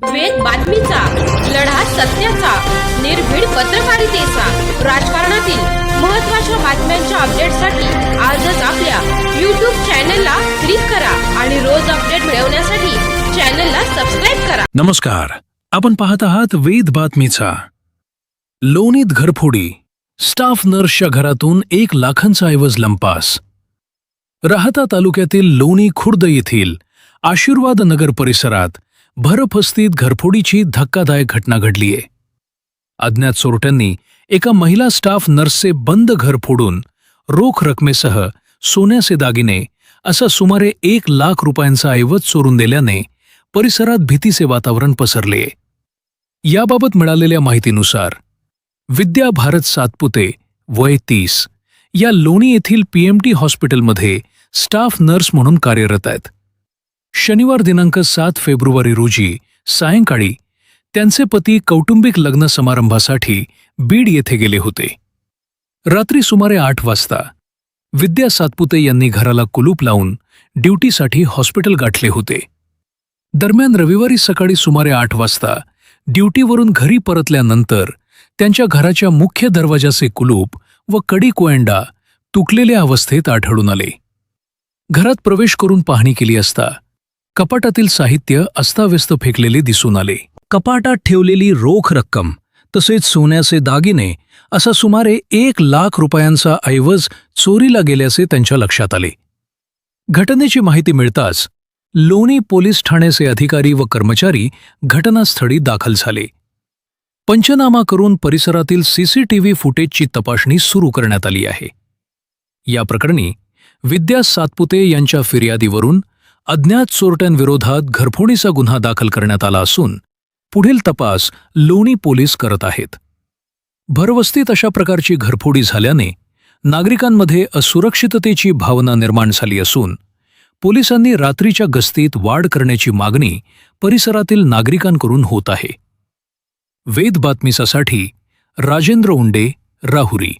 वेद बातमीचा, लढा सत्याचा, निर्भीड पत्रकारितेचा, राजकारणातील महत्त्वाच्या बातम्यांच्या अपडेटसाठी आजच आपल्या YouTube चॅनलला क्लिक करा आणि रोज अपडेट मिळवण्यासाठी चॅनलला सबस्क्राइब करा. नमस्कार, आपण पाहत आहात वेद बातमीचा. लोणीत घरफोडी, स्टाफ नर्सच्या घरातून 1 लाखांचा ऐवज लंपास. राहता तालुक्यातील लोणी खुर्द येथील आशीर्वाद नगर परिसरात भरफस्तीत घरफोडीची धक्कादायक घटना घडलीय. अज्ञात चोरट्यांनी एका महिला स्टाफ नर्सचे बंद घर फोडून रोख रकमेसह सोन्याचे दागिने असा सुमारे 1 लाख रुपयांचा ऐवज चोरून दिल्याने परिसरात भीतीचे वातावरण पसरले. याबाबत मिळालेल्या माहितीनुसार विद्या भारत सातपुते वय 30 या लोणी येथील PMT हॉस्पिटलमध्ये स्टाफ नर्स म्हणून कार्यरत आहेत. शनिवार दिनांक 7 फेब्रुवारी रोजी सायंकाळी त्यांचे पती कौटुंबिक लग्न समारंभासाठी बीड येथे गेले होते. रात्री सुमारे 8 वाजता विद्या सातपुते यांनी घराला कुलूप लावून ड्युटीसाठी हॉस्पिटल गाठले होते. दरम्यान रविवारी सकाळी सुमारे 8 वाजता ड्युटीवरून घरी परतल्यानंतर त्यांच्या घराच्या मुख्य दरवाजाचे कुलूप व कडी कोयंडा तुटलेल्या अवस्थेत आढळून आले. घरात प्रवेश करून पाहणी केली असता कपाटातील साहित्य अस्ताव्यस्त फेकलेले दिसून आले. कपाटात ठेवलेली रोख रक्कम तसेच सोन्याचे दागिने असा सुमारे 1 लाख रुपयांचा ऐवज चोरीला गेल्याचे त्यांच्या लक्षात आले. घटनेची माहिती मिळताच लोणी पोलीस ठाण्याचे अधिकारी व कर्मचारी घटनास्थळी दाखल झाले. पंचनामा करून परिसरातील CCTV फुटेजची तपासणी सुरू करण्यात आली आहे. या प्रकरणी विद्या सातपुते यांच्या फिर्यादीवरून अज्ञात चोरट्यांविरोधात घरफोडीचा गुन्हा दाखल करण्यात आला असून पुढील तपास लोणी पोलीस करत आहेत. भरवस्तीत अशा प्रकारची घरफोडी झाल्याने नागरिकांमध्ये असुरक्षिततेची भावना निर्माण झाली असून पोलिसांनी रात्रीच्या गस्तीत वाढ करण्याची मागणी परिसरातील नागरिकांकडून होत आहे. वेद बातमीसाठी राजेंद्र उंडे, राहुरी.